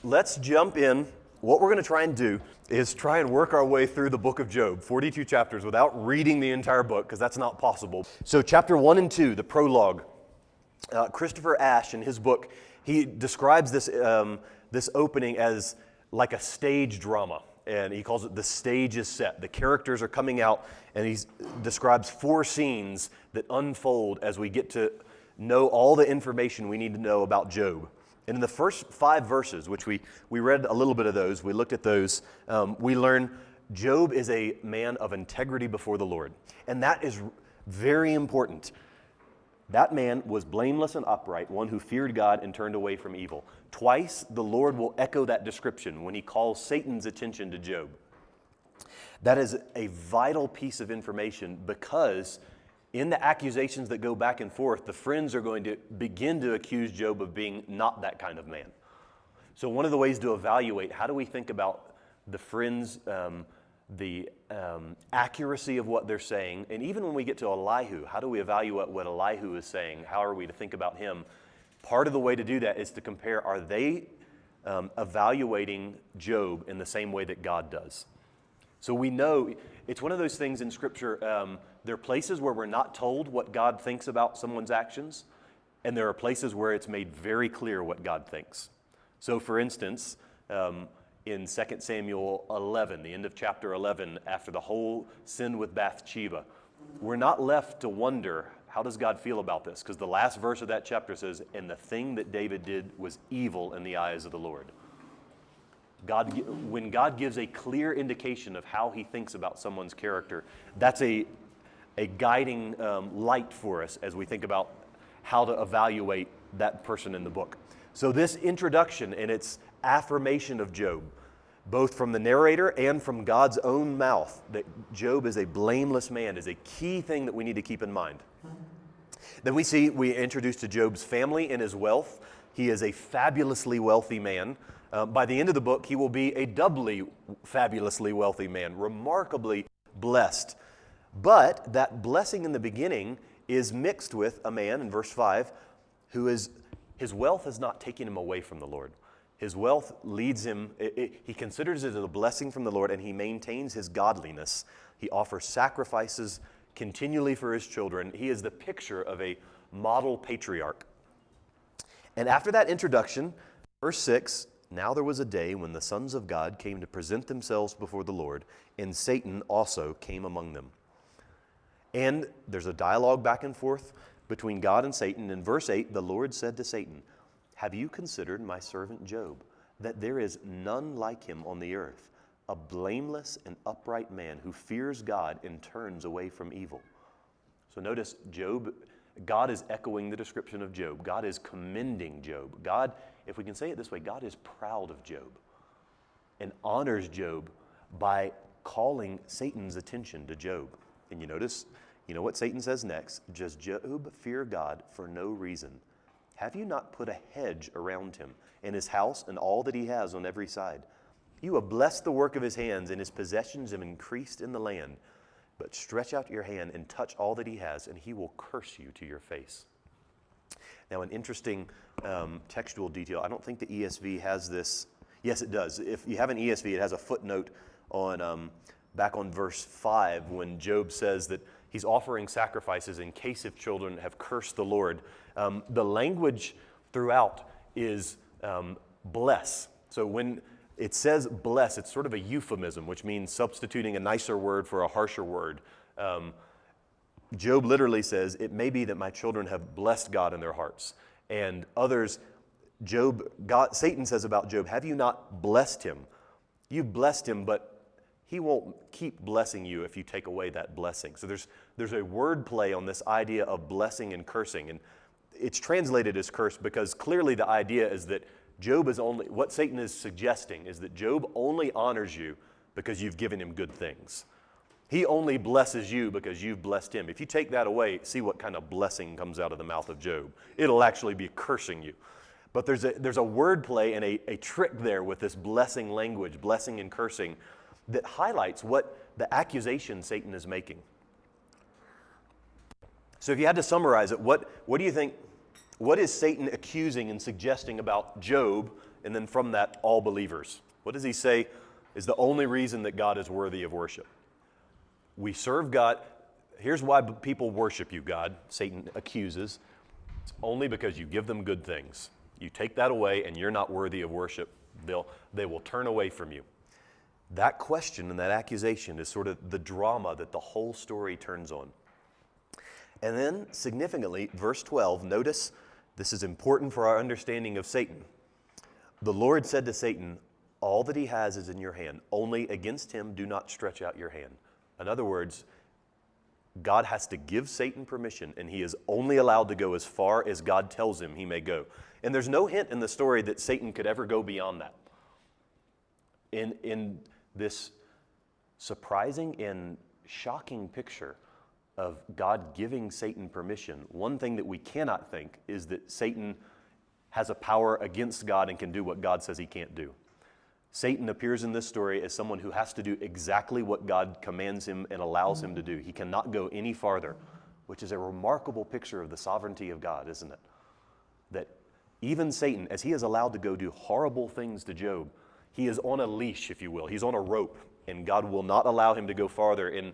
let's jump in. What we're going to try and do is try and work our way through the book of Job, 42 chapters, without reading the entire book, because that's not possible. So chapter 1 and 2, the prologue, Christopher Ashe, in his book, he describes this, this opening as like a stage drama, and he calls it the stage is set. The characters are coming out, and he describes 4 scenes that unfold as we get to know all the information we need to know about Job. And in the first 5 verses, which we read a little bit of those, we looked at those, we learn Job is a man of integrity before the Lord. And that is very important. That man was blameless and upright, one who feared God and turned away from evil. Twice, the Lord will echo that description when he calls Satan's attention to Job. That is a vital piece of information, because in the accusations that go back and forth, the friends are going to begin to accuse Job of being not that kind of man. So one of the ways to evaluate, how do we think about the friends, the accuracy of what they're saying, and even when we get to Elihu, how do we evaluate what Elihu is saying? How are we to think about him? Part of the way to do that is to compare, are they evaluating Job in the same way that God does? So we know, it's one of those things in Scripture, there are places where we're not told what God thinks about someone's actions, and there are places where it's made very clear what God thinks. So for instance, in 2 Samuel 11, the end of chapter 11, after the whole sin with Bathsheba, we're not left to wonder, how does God feel about this? Because the last verse of that chapter says, and the thing that David did was evil in the eyes of the Lord. When God gives a clear indication of how he thinks about someone's character, that's a guiding light for us as we think about how to evaluate that person in the book. So this introduction and its affirmation of Job, both from the narrator and from God's own mouth, that Job is a blameless man, is a key thing that we need to keep in mind. Then we introduced to Job's family and his wealth. He is a fabulously wealthy man. By the end of the book, he will be a doubly fabulously wealthy man, remarkably blessed. But that blessing in the beginning is mixed with a man, in verse 5, who is, his wealth has not taken him away from the Lord. His wealth leads him, he considers it a blessing from the Lord, and he maintains his godliness. He offers sacrifices continually for his children. He is the picture of a model patriarch. And after that introduction, verse 6, now there was a day when the sons of God came to present themselves before the Lord, and Satan also came among them. And there's a dialogue back and forth between God and Satan. In verse 8, the Lord said to Satan, have you considered my servant Job, that there is none like him on the earth, a blameless and upright man who fears God and turns away from evil? So notice Job, God is echoing the description of Job. God is commending Job. God, if we can say it this way, God is proud of Job and honors Job by calling Satan's attention to Job. And you notice, you know what Satan says next? Does Job fear God for no reason? Have you not put a hedge around him and his house and all that he has on every side? You have blessed the work of his hands, and his possessions have increased in the land. But stretch out your hand and touch all that he has, and he will curse you to your face. Now, an interesting textual detail. I don't think the ESV has this. Yes, it does. If you have an ESV, it has a footnote on back on verse 5 when Job says that he's offering sacrifices in case if children have cursed the Lord. The language throughout is bless. So when it says bless, it's sort of a euphemism, which means substituting a nicer word for a harsher word. Job literally says, it may be that my children have blessed God in their hearts. And others, Satan says about Job, have you not blessed him? You've blessed him, but he won't keep blessing you if you take away that blessing. So there's a word play on this idea of blessing and cursing. And it's translated as curse because clearly the idea is that Job is only, what Satan is suggesting is that Job only honors you because you've given him good things. He only blesses you because you've blessed him. If you take that away, see what kind of blessing comes out of the mouth of Job. It'll actually be cursing you. But there's a word play and a trick there with this blessing language, blessing and cursing, that highlights what the accusation Satan is making. So if you had to summarize it, what do you think, what is Satan accusing and suggesting about Job and then from that, all believers. What does he say is the only reason that God is worthy of worship? We serve God. Here's why people worship you, God, Satan accuses. It's only because you give them good things. You take that away and you're not worthy of worship. They will turn away from you. That question and that accusation is sort of the drama that the whole story turns on. And then, significantly, verse 12, notice this is important for our understanding of Satan. The Lord said to Satan, all that he has is in your hand. Only against him do not stretch out your hand. In other words, God has to give Satan permission, and he is only allowed to go as far as God tells him he may go. And there's no hint in the story that Satan could ever go beyond that. In this surprising and shocking picture of God giving Satan permission, one thing that we cannot think is that Satan has a power against God and can do what God says he can't do. Satan appears in this story as someone who has to do exactly what God commands him and allows him to do. He cannot go any farther, which is a remarkable picture of the sovereignty of God, isn't it? That even Satan, as he is allowed to go do horrible things to Job, he is on a leash, if you will. He's on a rope, and God will not allow him to go farther, and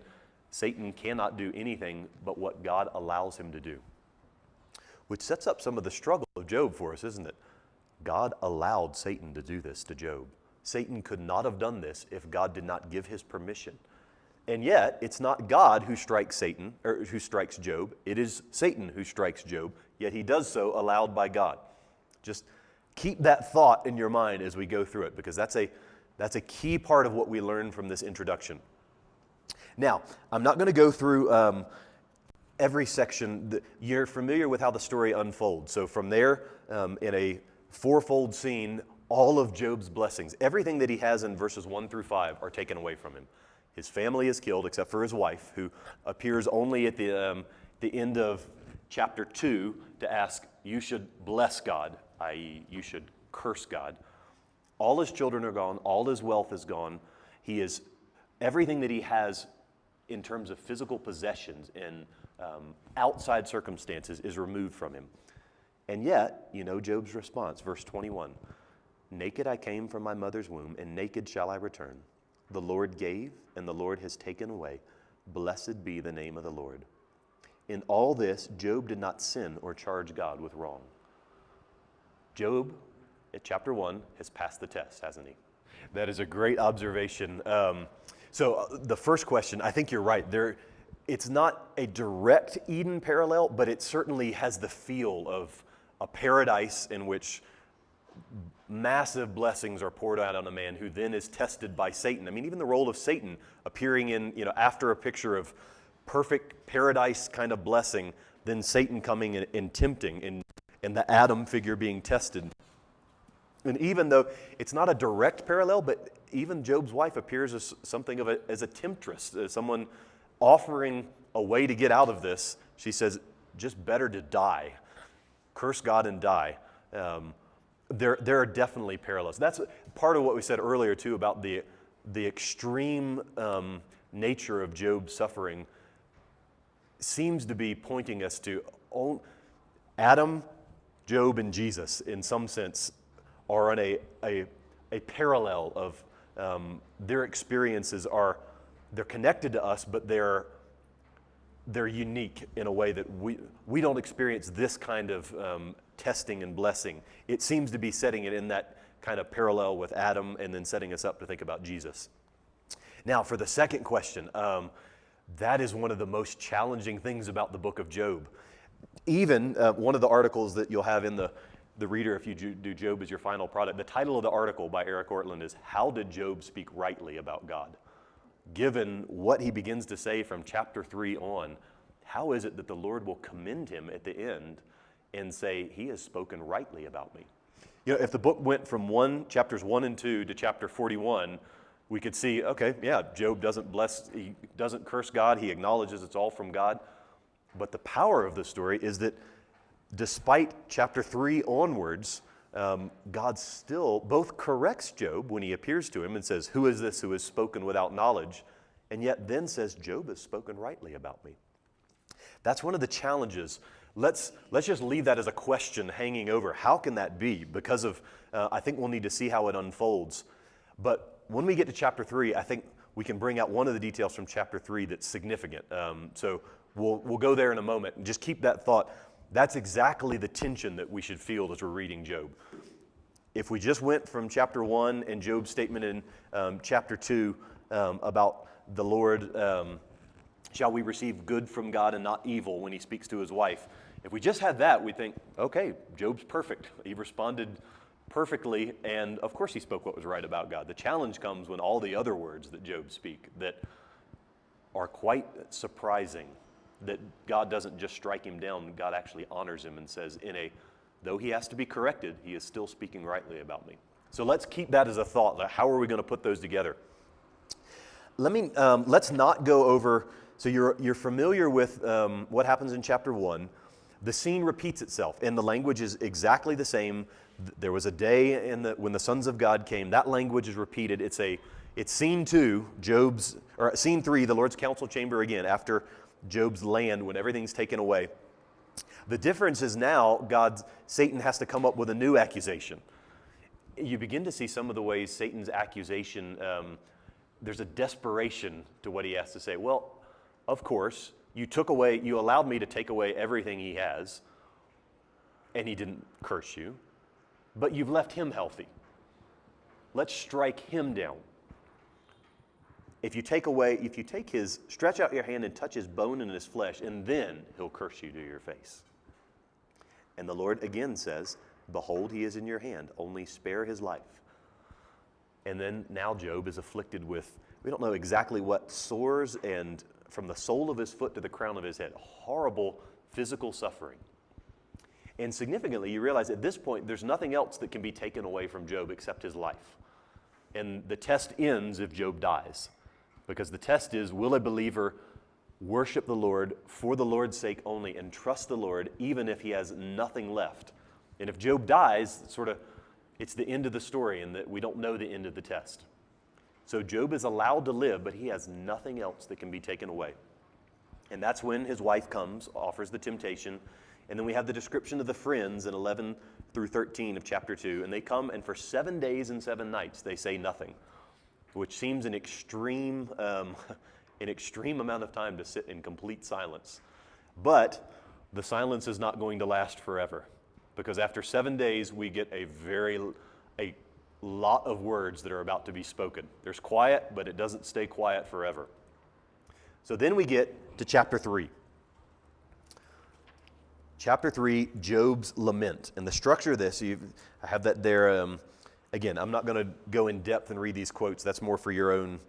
Satan cannot do anything but what God allows him to do. Which sets up some of the struggle of Job for us, isn't it? God allowed Satan to do this to Job. Satan could not have done this if God did not give his permission. And yet, it's not God who strikes Satan, or who strikes Job. It is Satan who strikes Job, yet he does so allowed by God. Just keep that thought in your mind as we go through it, because that's a key part of what we learn from this introduction. Now, I'm not going to go through every section. You're familiar with how the story unfolds. So from there, in a fourfold scene, all of Job's blessings, everything that he has in verses 1 through 5 are taken away from him. His family is killed, except for his wife, who appears only at the end of chapter 2 to ask, you should bless God, i.e. you should curse God. All his children are gone. All his wealth is gone. Everything that he has in terms of physical possessions and outside circumstances is removed from him. And yet, you know Job's response, verse 21. Naked I came from my mother's womb, and naked shall I return. The Lord gave, and the Lord has taken away. Blessed be the name of the Lord. In all this, Job did not sin or charge God with wrong. Job, at chapter 1, has passed the test, hasn't he? That is a great observation. So the first question, I think you're right. It's not a direct Eden parallel, but it certainly has the feel of a paradise in which massive blessings are poured out on a man who then is tested by Satan. I mean, even the role of Satan appearing in, after a picture of perfect paradise kind of blessing, then Satan coming and tempting, and the Adam figure being tested. And even though it's not a direct parallel, but even Job's wife appears as something of as a temptress, as someone offering a way to get out of this. She says, just better to die. Curse God and die. There are definitely parallels. That's part of what we said earlier, too, about the extreme nature of Job's suffering seems to be pointing us to Adam, Job, and Jesus, in some sense, are on a parallel of their experiences they're connected to us, but they're unique in a way that we don't experience this kind of testing and blessing. It seems to be setting it in that kind of parallel with Adam and then setting us up to think about Jesus. Now, for the second question, that is one of the most challenging things about the book of Job. Even one of the articles that you'll have in the reader if you do Job as your final product, the title of the article by Eric Ortland is, How Did Job Speak Rightly About God? Given what he begins to say from chapter 3 on, how is it that the Lord will commend him at the end and say, he has spoken rightly about me? If the book went from chapters 1 and 2 to chapter 41, we could see, okay, yeah, Job he doesn't curse God, he acknowledges it's all from God. But the power of the story is that despite chapter 3 onwards, God still both corrects Job when he appears to him and says, who is this who has spoken without knowledge? And yet then says, Job has spoken rightly about me. That's one of the challenges Let's just leave that as a question hanging over. How can that be? Because of, I think we'll need to see how it unfolds. But when we get to chapter 3, I think we can bring out one of the details from chapter 3 that's significant. So we'll go there in a moment. And just keep that thought. That's exactly the tension that we should feel as we're reading Job. If we just went from chapter 1 and Job's statement in chapter 2 about the Lord, shall we receive good from God and not evil when he speaks to his wife? If we just had that, we'd think, okay, Job's perfect. He responded perfectly, and of course he spoke what was right about God. The challenge comes when all the other words that Job speak that are quite surprising, that God doesn't just strike him down, God actually honors him and says, though he has to be corrected, he is still speaking rightly about me. So let's keep that as a thought. How are we going to put those together? Let's not go over. So you're familiar with what happens in chapter 1. The scene repeats itself, and the language is exactly the same. There was a day when the sons of God came. That language is repeated. It's scene 2, scene 3, the Lord's council chamber again, after Job's land, when everything's taken away. The difference is now Satan has to come up with a new accusation. You begin to see some of the ways Satan's accusation, there's a desperation to what he has to say. Well, of course, you allowed me to take away everything he has, and he didn't curse you, but you've left him healthy. Let's strike him down. If you stretch out your hand and touch his bone and his flesh, and then he'll curse you to your face. And the Lord again says, behold, he is in your hand, only spare his life. And then now Job is afflicted with, we don't know exactly what, sores, and from the sole of his foot to the crown of his head, horrible physical suffering. And significantly, you realize at this point, there's nothing else that can be taken away from Job except his life. And the test ends if Job dies. Because the test is, will a believer worship the Lord for the Lord's sake only and trust the Lord even if he has nothing left? And if Job dies, it's the end of the story, and that we don't know the end of the test. So Job is allowed to live, but he has nothing else that can be taken away. And that's when his wife comes, offers the temptation. And then we have the description of the friends in 11 through 13 of chapter 2. And they come, and for 7 days and 7 nights, they say nothing, which seems an extreme amount of time to sit in complete silence. But the silence is not going to last forever, because after 7 days, we get a lot of words that are about to be spoken. There's quiet, but it doesn't stay quiet forever. So then we get to chapter 3. Chapter 3, Job's lament. And the structure of this, I have that there. Again, I'm not going to go in depth and read these quotes. That's more for your own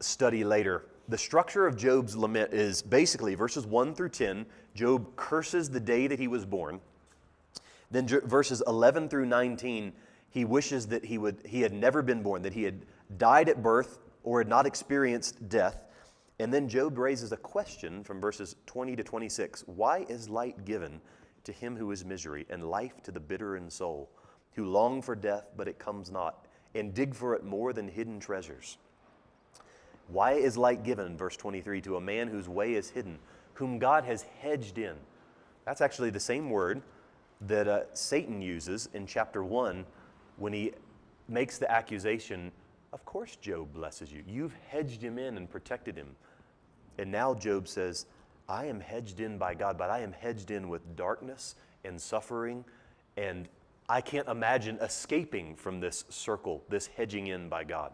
study later. The structure of Job's lament is basically verses 1 through 10. Job curses the day that he was born. Then verses 11 through 19, he wishes that he had never been born, that he had died at birth or had not experienced death. And then Job raises a question from verses 20 to 26. Why is light given to him who is misery, and life to the bitter in soul, who long for death, but it comes not, and dig for it more than hidden treasures? Why is light given, verse 23, to a man whose way is hidden, whom God has hedged in? That's actually the same word that Satan uses in chapter 1 when he makes the accusation, of course Job blesses you. You've hedged him in and protected him. And now Job says, I am hedged in by God, but I am hedged in with darkness and suffering, and I can't imagine escaping from this circle, this hedging in by God.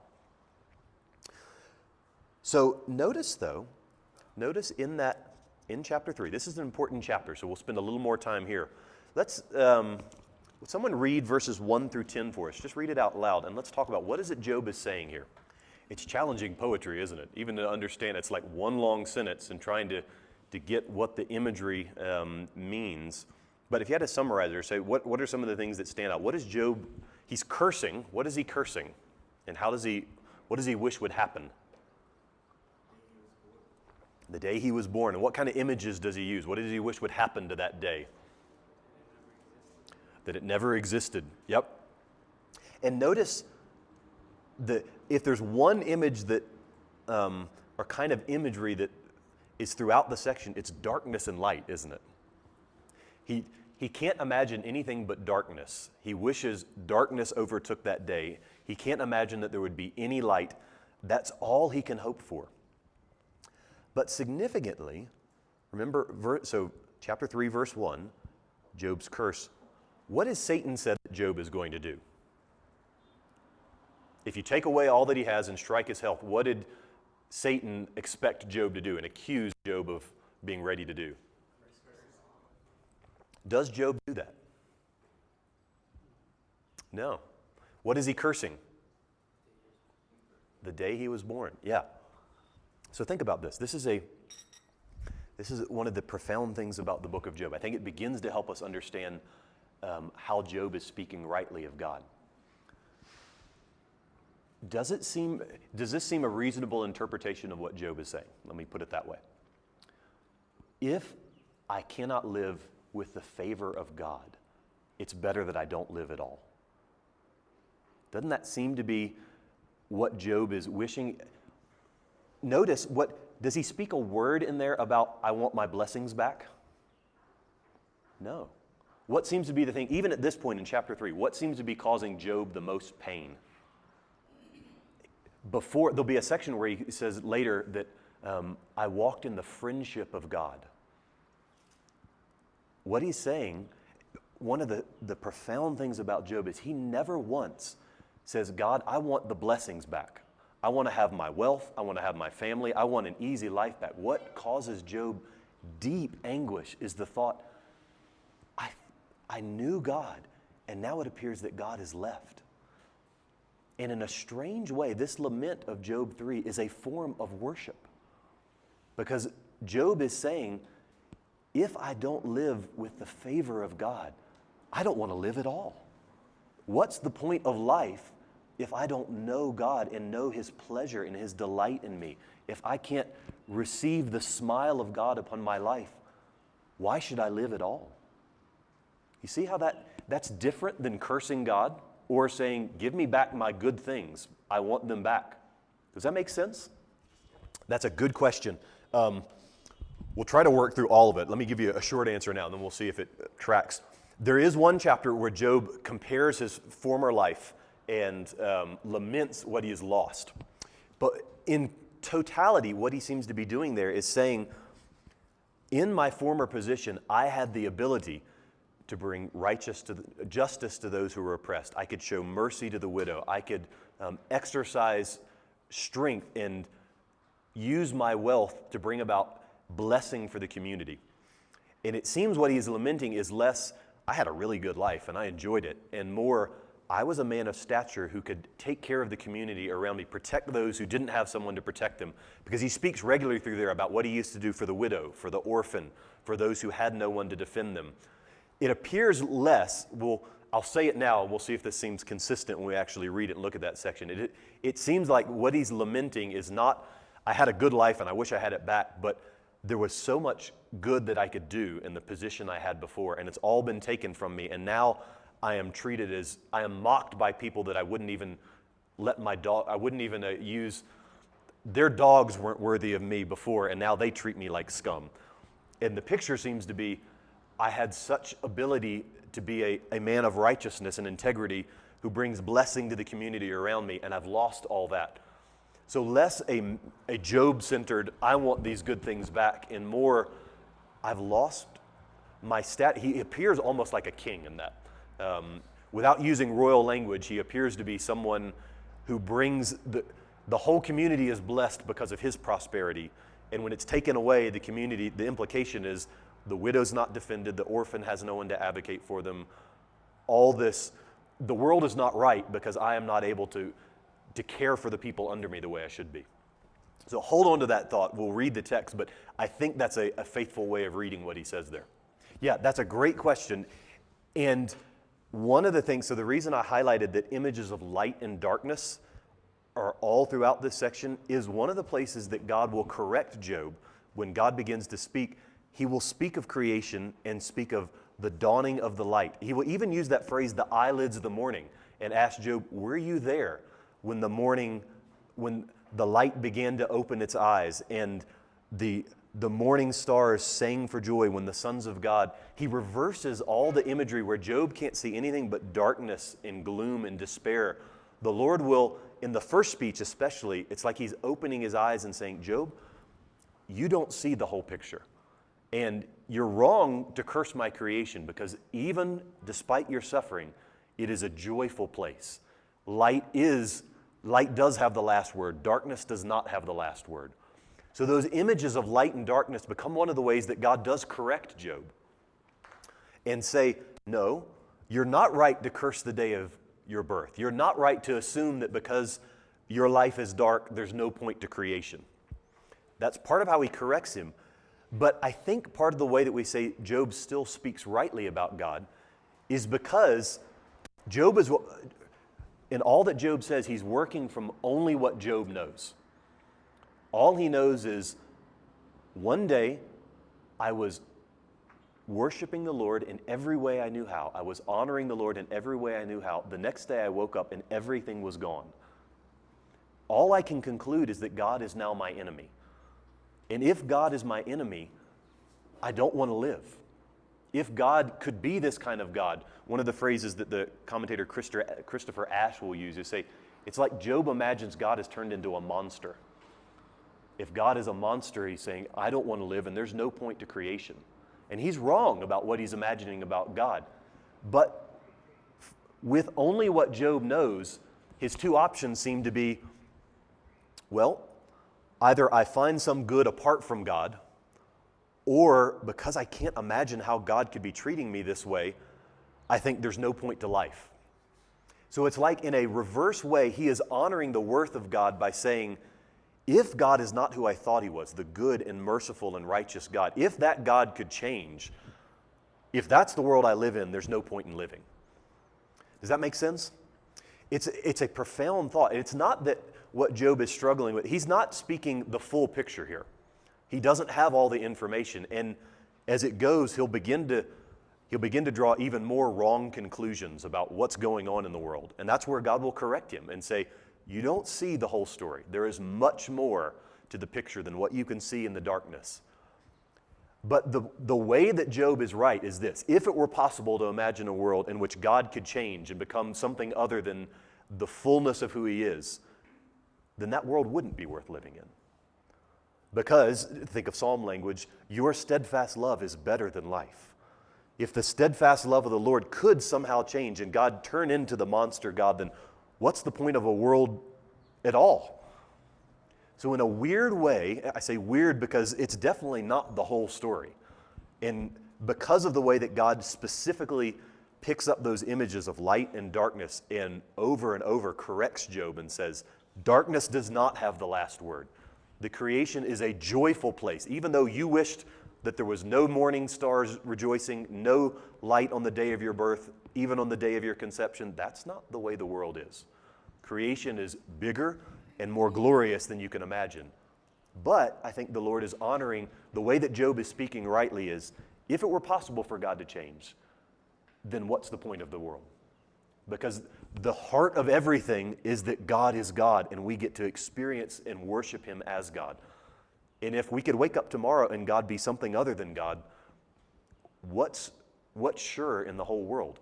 So notice in chapter 3, this is an important chapter, so we'll spend a little more time here. Let's, would someone read verses 1 through 10 for us? Just read it out loud, and let's talk about what is it Job is saying here. It's challenging poetry, isn't it? Even to understand, it's like one long sentence and trying to get what the imagery means. But if you had to summarize it or say, what are some of the things that stand out? What is Job, he's cursing. What is he cursing? And what does he wish would happen? The day he was born. And what kind of images does he use? What does he wish would happen to that day? That it never existed. Yep. And notice if there's one image that, or kind of imagery that is throughout the section, it's darkness and light, isn't it? He can't imagine anything but darkness. He wishes darkness overtook that day. He can't imagine that there would be any light. That's all he can hope for. But significantly, remember, so chapter 3, verse 1, Job's curse. What has Satan said that Job is going to do? If you take away all that he has and strike his health, what did Satan expect Job to do and accuse Job of being ready to do? Does Job do that? No. What is he cursing? The day he was born. Yeah. So think about this. This is one of the profound things about the book of Job. I think it begins to help us understand how Job is speaking rightly of God. Does this seem a reasonable interpretation of what Job is saying? Let me put it that way. If I cannot live with the favor of God, it's better that I don't live at all. Doesn't that seem to be what Job is wishing? Notice, does he speak a word in there about, I want my blessings back? No. What seems to be the thing, even at this point in chapter 3, what seems to be causing Job the most pain? There'll be a section where he says later that I walked in the friendship of God. What he's saying, one of the profound things about Job is he never once says, God, I want the blessings back. I want to have my wealth. I want to have my family. I want an easy life back. What causes Job deep anguish is the thought, I knew God, and now it appears that God has left. And in a strange way, this lament of Job 3 is a form of worship. Because Job is saying, if I don't live with the favor of God, I don't want to live at all. What's the point of life if I don't know God and know His pleasure and His delight in me? If I can't receive the smile of God upon my life, why should I live at all? You see how that's different than cursing God or saying, give me back my good things. I want them back. Does that make sense? That's a good question. We'll try to work through all of it. Let me give you a short answer now, and then we'll see if it tracks. There is one chapter where Job compares his former life and laments what he has lost. But in totality, what he seems to be doing there is saying, in my former position, I had the ability to bring justice to those who were oppressed. I could show mercy to the widow. I could exercise strength and use my wealth to bring about blessing for the community. And it seems what he's lamenting is less, I had a really good life and I enjoyed it, and more, I was a man of stature who could take care of the community around me, protect those who didn't have someone to protect them. Because he speaks regularly through there about what he used to do for the widow, for the orphan, for those who had no one to defend them. It appears less, I'll say it now and we'll see if this seems consistent when we actually read it and look at that section. It seems like what he's lamenting is not, I had a good life and I wish I had it back, but there was so much good that I could do in the position I had before, and it's all been taken from me, and now I am mocked by people that I wouldn't even use. Their dogs weren't worthy of me before, and now they treat me like scum. And the picture seems to be, I had such ability to be a man of righteousness and integrity who brings blessing to the community around me, and I've lost all that. So less a Job-centered, I want these good things back, and more, I've lost my He appears almost like a king in that. Without using royal language, he appears to be someone who brings the whole community is blessed because of his prosperity. And when it's taken away, the community, the implication is the widow's not defended, the orphan has no one to advocate for them. All this, the world is not right because I am not able to care for the people under me the way I should be. So hold on to that thought. We'll read the text, but I think that's a faithful way of reading what he says there. Yeah, that's a great question. And one of the things, so the reason I highlighted that images of light and darkness are all throughout this section is one of the places that God will correct Job. When God begins to speak, he will speak of creation and speak of the dawning of the light. He will even use that phrase, the eyelids of the morning, and ask Job, were you there when the light began to open its eyes and the the morning stars sang for joy when the sons of God. He reverses all the imagery where Job can't see anything but darkness and gloom and despair. The Lord will, in the first speech especially, it's like he's opening his eyes and saying, Job, you don't see the whole picture. And you're wrong to curse my creation, because even despite your suffering, it is a joyful place. Light does have the last word. Darkness does not have the last word. So those images of light and darkness become one of the ways that God does correct Job and say, no, you're not right to curse the day of your birth. You're not right to assume that because your life is dark, there's no point to creation. That's part of how he corrects him. But I think part of the way that we say Job still speaks rightly about God is because Job is, in all that Job says, he's working from only what Job knows. All he knows is, one day I was worshiping the Lord in every way I knew how. I was honoring the Lord in every way I knew how. The next day I woke up and everything was gone. All I can conclude is that God is now my enemy. And if God is my enemy, I don't want to live. If God could be this kind of God, one of the phrases that the commentator Christopher Ash will use is say, it's like Job imagines God has turned into a monster. If God is a monster, he's saying, I don't want to live, and there's no point to creation. And he's wrong about what he's imagining about God. But with only what Job knows, his two options seem to be, well, either I find some good apart from God, or because I can't imagine how God could be treating me this way, I think there's no point to life. So it's like in a reverse way, he is honoring the worth of God by saying, if God is not who I thought he was, the good and merciful and righteous God, if that God could change, if that's the world I live in, there's no point in living. Does that make sense? It's a profound thought. It's not that what Job is struggling with, he's not speaking the full picture here. He doesn't have all the information, and as it goes, he'll begin to draw even more wrong conclusions about what's going on in the world. And that's where God will correct him and say, you don't see the whole story. There is much more to the picture than what you can see in the darkness. But the way that Job is right is this. If it were possible to imagine a world in which God could change and become something other than the fullness of who he is, then that world wouldn't be worth living in. Because, think of Psalm language, your steadfast love is better than life. If the steadfast love of the Lord could somehow change and God turn into the monster God, then what's the point of a world at all? So in a weird way, I say weird because it's definitely not the whole story. And because of the way that God specifically picks up those images of light and darkness and over corrects Job and says, darkness does not have the last word. The creation is a joyful place. Even though you wished that there was no morning stars rejoicing, no light on the day of your birth, even on the day of your conception, that's not the way the world is. Creation is bigger and more glorious than you can imagine. But I think the Lord is honoring the way that Job is speaking rightly is, if it were possible for God to change, then what's the point of the world? Because the heart of everything is that God is God, and we get to experience and worship him as God. And if we could wake up tomorrow and God be something other than God, what's sure in the whole world?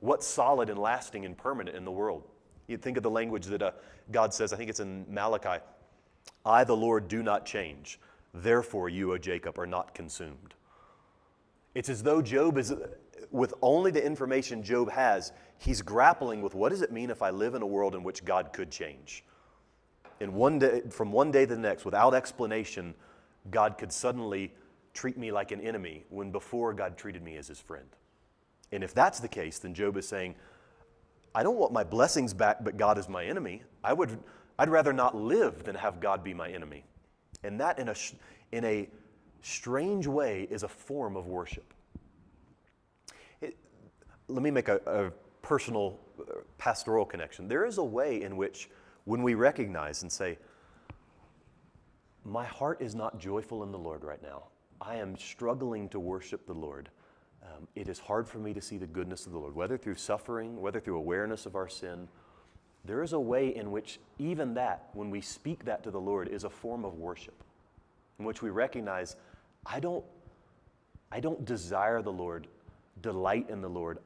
What's solid and lasting and permanent in the world? You think of the language that God says, I think it's in Malachi, I, the Lord, do not change. Therefore, you, O Jacob, are not consumed. It's as though Job is, with only the information Job has, he's grappling with what does it mean if I live in a world in which God could change? And one day, from one day to the next, without explanation, God could suddenly treat me like an enemy when before God treated me as his friend. And if that's the case, then Job is saying, I don't want my blessings back, but God is my enemy. I'd rather not live than have God be my enemy. And that in a strange way is a form of worship. Let me make a personal pastoral connection. There is a way in which when we recognize and say, my heart is not joyful in the Lord right now. I am struggling to worship the Lord. It is hard for me to see the goodness of the Lord, whether through suffering, whether through awareness of our sin. There is a way in which even that, when we speak that to the Lord, is a form of worship, in which we recognize I don't desire the Lord, delight in the Lord,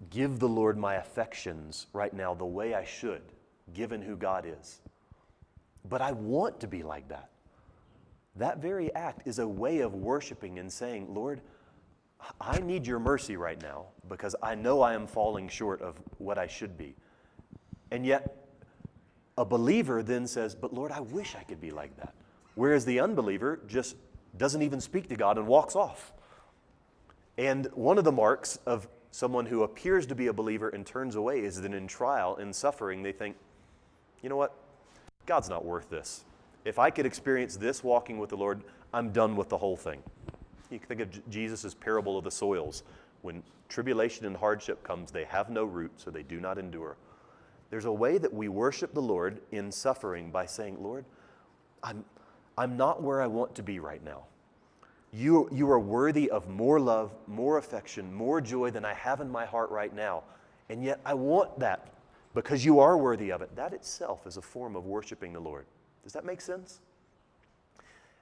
give the Lord my affections right now the way I should, given who God is. But I want to be like that. That very act is a way of worshiping and saying, Lord, I need your mercy right now because I know I am falling short of what I should be. And yet, a believer then says, but Lord, I wish I could be like that. Whereas the unbeliever just doesn't even speak to God and walks off. And one of the marks of someone who appears to be a believer and turns away is that in trial, in suffering, they think, you know what? God's not worth this. If I could experience this walking with the Lord, I'm done with the whole thing. You can think of Jesus' parable of the soils. When tribulation and hardship comes, they have no root, so they do not endure. There's a way that we worship the Lord in suffering by saying, Lord, I'm not where I want to be right now. You are worthy of more love, more affection, more joy than I have in my heart right now. And yet I want that because you are worthy of it. That itself is a form of worshiping the Lord. Does that make sense?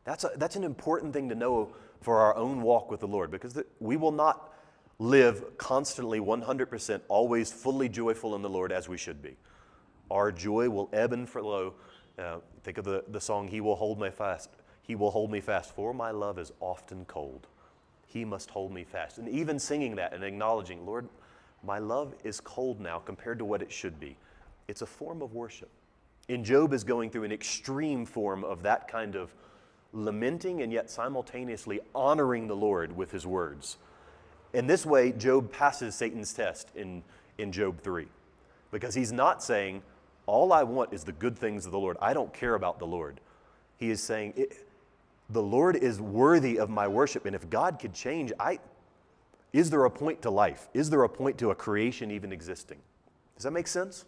That's an important thing to know for our own walk with the Lord, because we will not live constantly 100% always fully joyful in the Lord as we should be. Our joy will ebb and flow. Think of the song, He will hold me fast. He will hold me fast, for my love is often cold. He must hold me fast. And even singing that and acknowledging, Lord, my love is cold now compared to what it should be. It's a form of worship. And Job is going through an extreme form of that kind of lamenting and yet simultaneously honoring the Lord with his words. In this way, Job passes Satan's test in Job 3. Because he's not saying, all I want is the good things of the Lord. I don't care about the Lord. He is saying, the Lord is worthy of my worship. And if God could change, is there a point to life? Is there a point to a creation even existing? Does that make sense?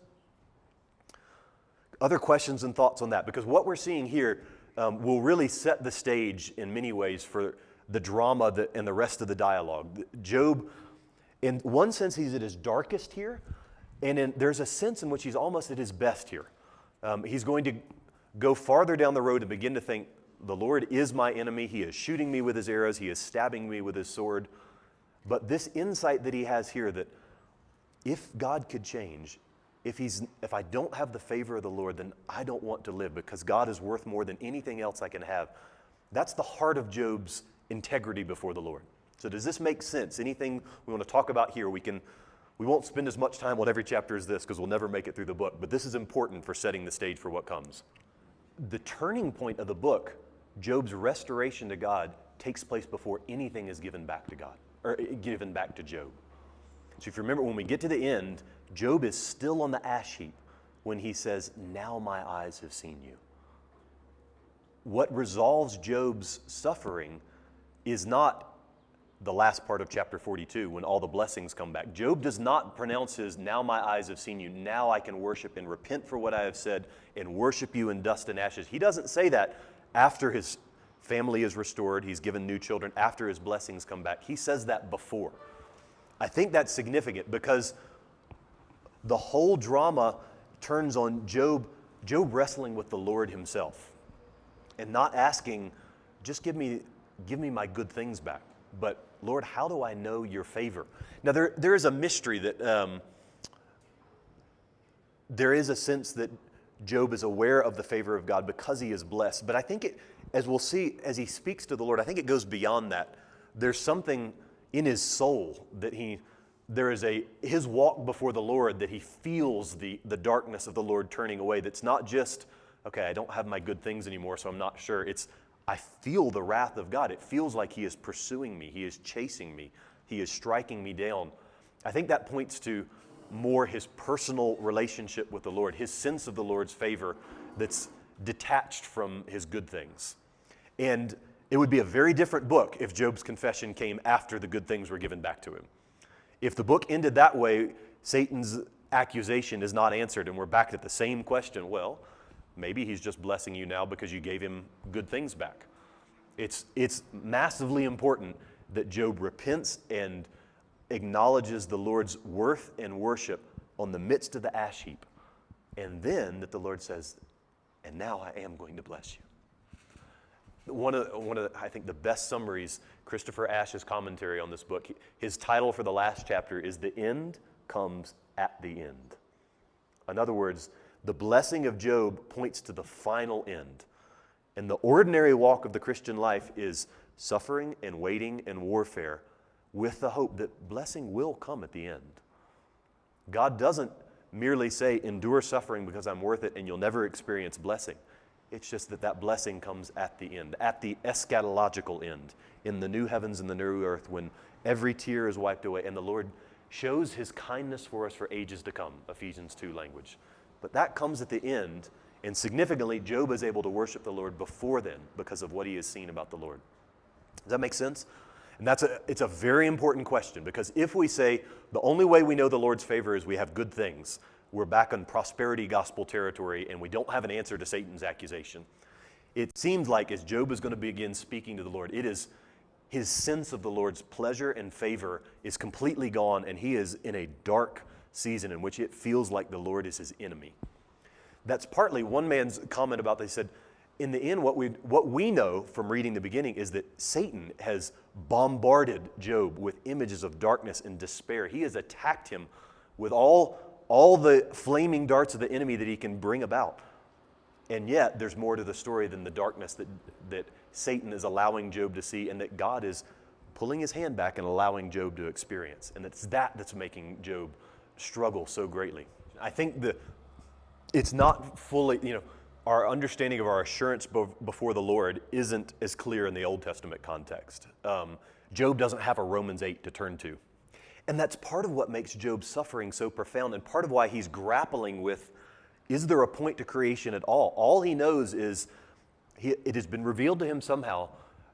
Other questions and thoughts on that? Because what we're seeing here will really set the stage in many ways for the drama and the rest of the dialogue. Job, in one sense, he's at his darkest here, and there's a sense in which he's almost at his best here. He's going to go farther down the road and begin to think, the Lord is my enemy. He is shooting me with his arrows. He is stabbing me with his sword. But this insight that he has here that if God could change, if I don't have the favor of the Lord, then I don't want to live because God is worth more than anything else I can have. That's the heart of Job's integrity before the Lord. So does this make sense? Anything we want to talk about here, we won't spend as much time on every chapter as this because we'll never make it through the book, but this is important for setting the stage for what comes. The turning point of the book, Job's restoration to God, takes place before anything is given back to God, or given back to Job. So if you remember, when we get to the end, Job is still on the ash heap when he says, now my eyes have seen you. What resolves Job's suffering is not the last part of chapter 42 when all the blessings come back. Job does not pronounce his, now my eyes have seen you, now I can worship and repent for what I have said and worship you in dust and ashes. He doesn't say that after his family is restored, he's given new children, after his blessings come back. He says that before. I think that's significant because the whole drama turns on Job wrestling with the Lord himself and not asking, just give me my good things back. But Lord, how do I know your favor? Now there is a mystery that there is a sense that Job is aware of the favor of God because he is blessed. But I think as we'll see, as he speaks to the Lord, I think it goes beyond that. There's something in his soul that his walk before the Lord, that he feels the darkness of the Lord turning away. That's not just, okay, I don't have my good things anymore, so I'm not sure. I feel the wrath of God. It feels like he is pursuing me. He is chasing me. He is striking me down. I think that points to more his personal relationship with the Lord, his sense of the Lord's favor that's detached from his good things. And it would be a very different book if Job's confession came after the good things were given back to him. If the book ended that way, Satan's accusation is not answered and we're back at the same question. Well, maybe he's just blessing you now because you gave him good things back. It's massively important that Job repents and acknowledges the Lord's worth and worship on the midst of the ash heap. And then that the Lord says, and now I am going to bless you. I think the best summaries, Christopher Ash's commentary on this book, his title for the last chapter is "The End Comes at the End." In other words, the blessing of Job points to the final end. And the ordinary walk of the Christian life is suffering and waiting and warfare with the hope that blessing will come at the end. God doesn't merely say, endure suffering because I'm worth it and you'll never experience blessing. It's just that blessing comes at the end, at the eschatological end, in the new heavens and the new earth, when every tear is wiped away and the Lord shows his kindness for us for ages to come, Ephesians 2 language. But that comes at the end, and significantly, Job is able to worship the Lord before then because of what he has seen about the Lord. Does that make sense? And it's a very important question, because if we say the only way we know the Lord's favor is we have good things, we're back on prosperity gospel territory and we don't have an answer to Satan's accusation. It seems like as Job is going to begin speaking to the Lord, it is his sense of the Lord's pleasure and favor is completely gone, and he is in a dark season in which it feels like the Lord is his enemy. That's partly one man's comment about, they said, in the end, what we know from reading the beginning is that Satan has bombarded Job with images of darkness and despair. He has attacked him with all the flaming darts of the enemy that he can bring about. And yet, there's more to the story than the darkness that Satan is allowing Job to see, and that God is pulling his hand back and allowing Job to experience. And it's that's making Job struggle so greatly. I think it's not fully, our understanding of our assurance before the Lord isn't as clear in the Old Testament context. Job doesn't have a Romans 8 to turn to. And that's part of what makes Job's suffering so profound, and part of why he's grappling with, is there a point to creation at all? All he knows is it has been revealed to him somehow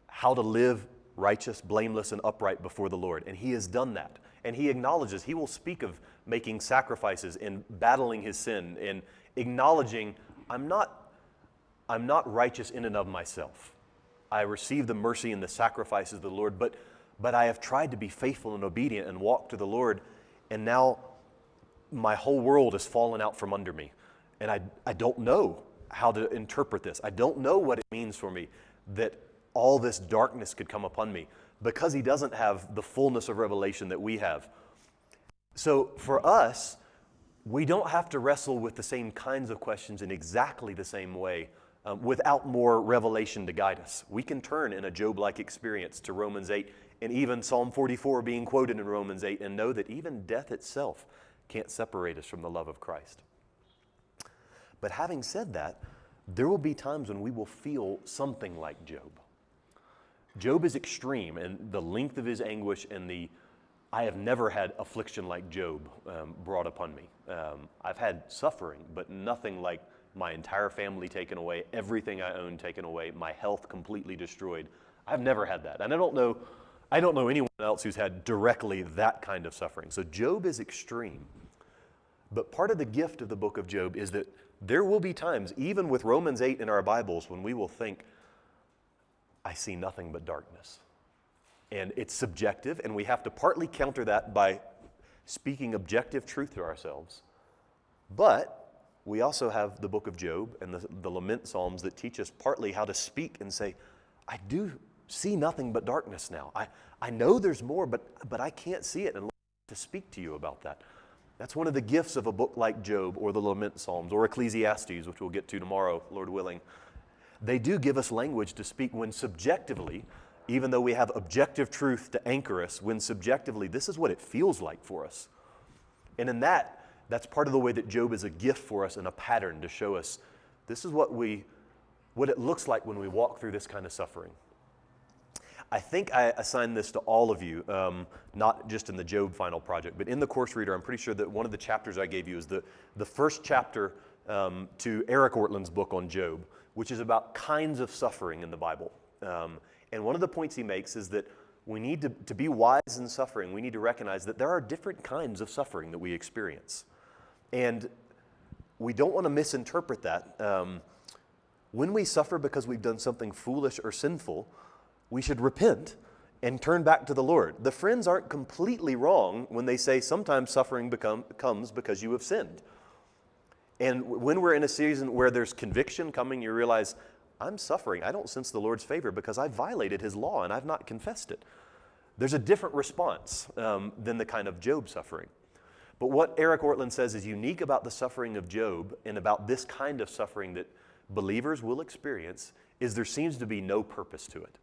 how to live righteous, blameless, and upright before the Lord. And he has done that. And he acknowledges, he will speak of making sacrifices and battling his sin and acknowledging, I'm not righteous in and of myself. I receive the mercy and the sacrifices of the Lord, but I have tried to be faithful and obedient and walk to the Lord, and now my whole world has fallen out from under me. And I don't know how to interpret this. I don't know what it means for me that all this darkness could come upon me, because he doesn't have the fullness of revelation that we have. So for us, we don't have to wrestle with the same kinds of questions in exactly the same way without more revelation to guide us. We can turn in a Job-like experience to Romans 8 and even Psalm 44 being quoted in Romans 8 and know that even death itself can't separate us from the love of Christ. But having said that, there will be times when we will feel something like Job. Job is extreme, and the length of his anguish and I have never had affliction like Job brought upon me. I've had suffering, but nothing like my entire family taken away, everything I own taken away, my health completely destroyed. I've never had that. And I don't know anyone else who's had directly that kind of suffering. So Job is extreme. But part of the gift of the book of Job is that there will be times, even with Romans 8 in our Bibles, when we will think, I see nothing but darkness. And it's subjective, and we have to partly counter that by speaking objective truth to ourselves. But we also have the book of Job and the lament psalms that teach us partly how to speak and say, I do see nothing but darkness now. I know there's more, but I can't see it, and Lord, to speak to you about that. That's one of the gifts of a book like Job or the lament psalms or Ecclesiastes, which we'll get to tomorrow, Lord willing. They do give us language to speak when subjectively, even though we have objective truth to anchor us, when subjectively, this is what it feels like for us. And in that's part of the way that Job is a gift for us and a pattern to show us this is what it looks like when we walk through this kind of suffering. I think I assigned this to all of you, not just in the Job final project, but in the course reader. I'm pretty sure that one of the chapters I gave you is the first chapter to Eric Ortland's book on Job, which is about kinds of suffering in the Bible. And one of the points he makes is that we need to be wise in suffering. We need to recognize that there are different kinds of suffering that we experience. And we don't want to misinterpret that. When we suffer because we've done something foolish or sinful, we should repent and turn back to the Lord. The friends aren't completely wrong when they say sometimes suffering comes because you have sinned. And when we're in a season where there's conviction coming, you realize I'm suffering. I don't sense the Lord's favor because I violated his law and I've not confessed it. There's a different response than the kind of Job suffering. But what Eric Ortland says is unique about the suffering of Job and about this kind of suffering that believers will experience is there seems to be no purpose to it.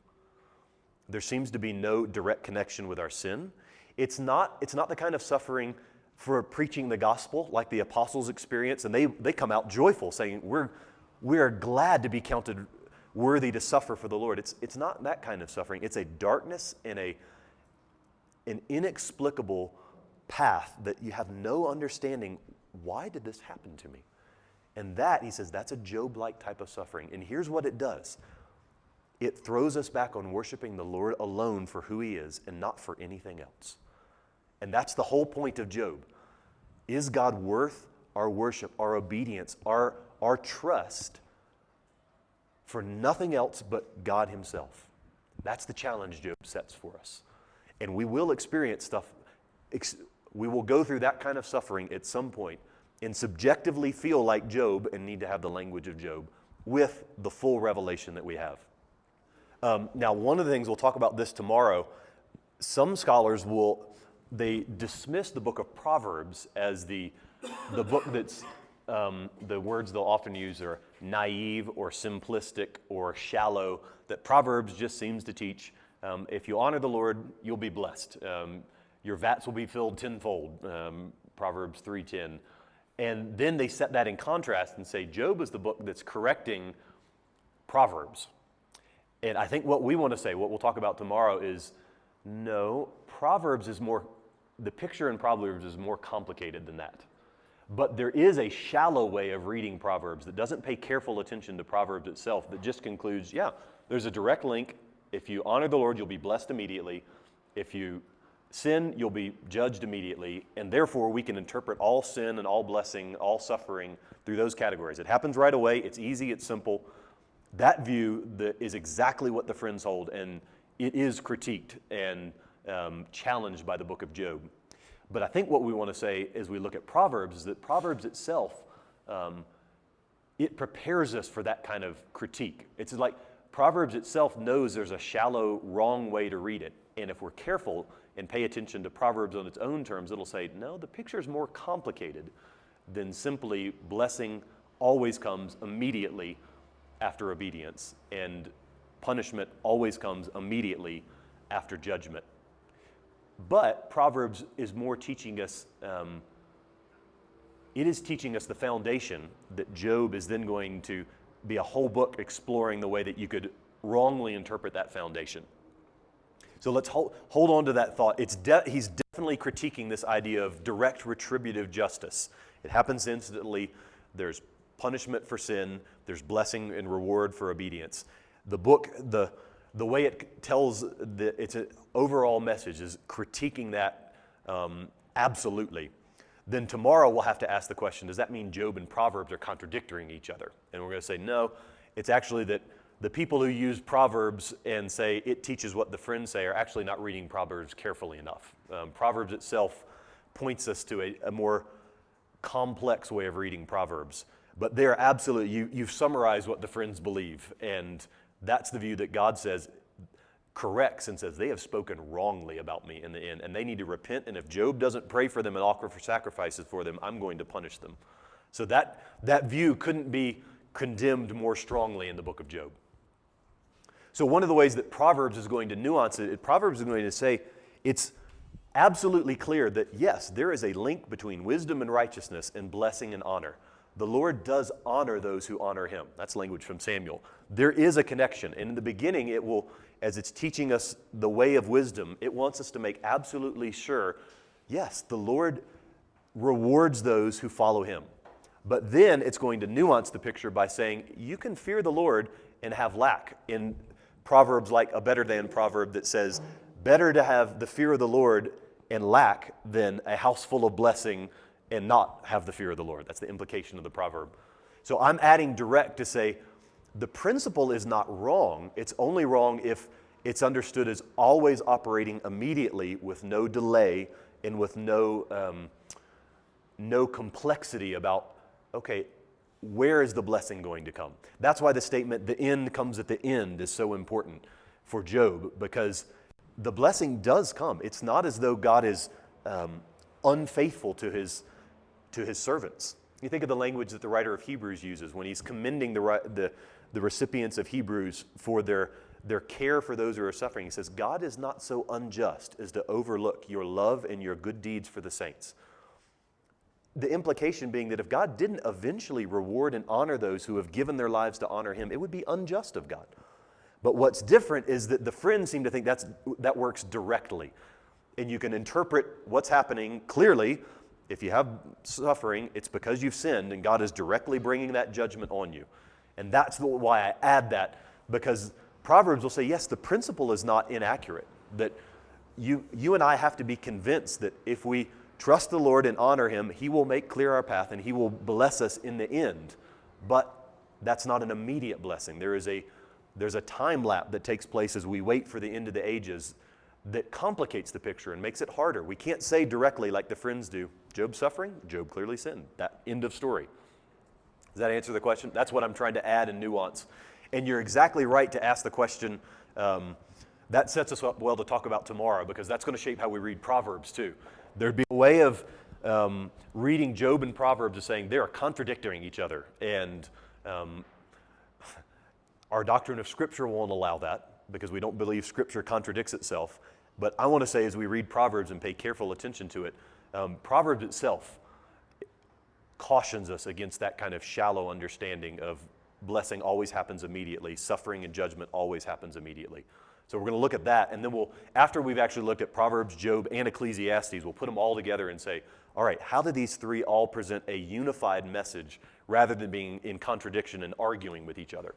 There seems to be no direct connection with our sin. It's not the kind of suffering for preaching the gospel like the apostles experience, and they come out joyful saying, we're glad to be counted worthy to suffer for the Lord. It's not that kind of suffering. It's a darkness and an inexplicable path that you have no understanding. Why did this happen to me? And that, he says, that's a Job-like type of suffering. And here's what it does. It throws us back on worshiping the Lord alone for who he is and not for anything else. And that's the whole point of Job. Is God worth our worship, our obedience, our trust for nothing else but God himself? That's the challenge Job sets for us. And we will experience stuff, we will go through that kind of suffering at some point and subjectively feel like Job and need to have the language of Job with the full revelation that we have. Now, one of the things, we'll talk about this tomorrow, some scholars they dismiss the book of Proverbs as the book that's, the words they'll often use are naive or simplistic or shallow, that Proverbs just seems to teach, if you honor the Lord, you'll be blessed. Your vats will be filled tenfold, Proverbs 3:10. And then they set that in contrast and say Job is the book that's correcting Proverbs. And I think what we want to say, what we'll talk about tomorrow is, no, Proverbs is more, the picture in Proverbs is more complicated than that. But there is a shallow way of reading Proverbs that doesn't pay careful attention to Proverbs itself, that just concludes, yeah, there's a direct link. If you honor the Lord, you'll be blessed immediately. If you sin, you'll be judged immediately. And therefore, we can interpret all sin and all blessing, all suffering through those categories. It happens right away. It's easy. It's simple. That view is exactly what the Friends hold, and it is critiqued and challenged by the book of Job. But I think what we want to say as we look at Proverbs is that Proverbs itself, it prepares us for that kind of critique. It's like Proverbs itself knows there's a shallow, wrong way to read it. And if we're careful and pay attention to Proverbs on its own terms, it'll say, no, the picture is more complicated than simply blessing always comes immediately after obedience, and punishment always comes immediately after judgment. But Proverbs is more teaching us, it is teaching us the foundation that Job is then going to be a whole book exploring the way that you could wrongly interpret that foundation. So let's hold on to that thought. He's definitely critiquing this idea of direct retributive justice. It happens instantly. There's punishment for sin. There's blessing and reward for obedience. The book, the way it tells its an overall message is critiquing that absolutely. Then tomorrow we'll have to ask the question, does that mean Job and Proverbs are contradicting each other? And we're going to say, no, it's actually that the people who use Proverbs and say it teaches what the Friends say are actually not reading Proverbs carefully enough. Proverbs itself points us to a more complex way of reading Proverbs. But they're absolutely, you've summarized what the Friends believe, and that's the view that God says, corrects and says they have spoken wrongly about me in the end, and they need to repent, and if Job doesn't pray for them and offer for sacrifices for them, I'm going to punish them. So that view couldn't be condemned more strongly in the book of Job. So one of the ways that Proverbs is going to nuance it, Proverbs is going to say it's absolutely clear that yes, there is a link between wisdom and righteousness and blessing and honor. The Lord does honor those who honor him. That's language from Samuel. There is a connection. And in the beginning, it will, as it's teaching us the way of wisdom, it wants us to make absolutely sure, yes, the Lord rewards those who follow him. But then it's going to nuance the picture by saying, you can fear the Lord and have lack. In Proverbs, like a better than proverb that says, better to have the fear of the Lord and lack than a house full of blessing and not have the fear of the Lord. That's the implication of the proverb. So I'm adding direct to say the principle is not wrong. It's only wrong if it's understood as always operating immediately with no delay and with no complexity about, okay, where is the blessing going to come? That's why the statement, the end comes at the end, is so important for Job, because the blessing does come. It's not as though God is unfaithful to his servants. You think of the language that the writer of Hebrews uses when he's commending the recipients of Hebrews for their care for those who are suffering. He says, God is not so unjust as to overlook your love and your good deeds for the saints. The implication being that if God didn't eventually reward and honor those who have given their lives to honor him, it would be unjust of God. But what's different is that the friends seem to think that works directly. And you can interpret what's happening clearly. If you have suffering, it's because you've sinned, and God is directly bringing that judgment on you. And that's why I add that, because Proverbs will say, yes, the principle is not inaccurate, that you and I have to be convinced that if we trust the Lord and honor him, he will make clear our path and he will bless us in the end. But that's not an immediate blessing. There's a time lapse that takes place as we wait for the end of the ages that complicates the picture and makes it harder. We can't say directly like the friends do, Job's suffering, Job clearly sinned. That end of story. Does that answer the question? That's what I'm trying to add in nuance. And you're exactly right to ask the question. That sets us up well to talk about tomorrow, because that's going to shape how we read Proverbs too. There'd be a way of reading Job and Proverbs as saying they are contradicting each other. And our doctrine of Scripture won't allow that, because we don't believe Scripture contradicts itself. But I want to say, as we read Proverbs and pay careful attention to it, Proverbs itself cautions us against that kind of shallow understanding of blessing always happens immediately, suffering and judgment always happens immediately. So we're going to look at that, and then after we've actually looked at Proverbs, Job, and Ecclesiastes, we'll put them all together and say, all right, how do these three all present a unified message rather than being in contradiction and arguing with each other?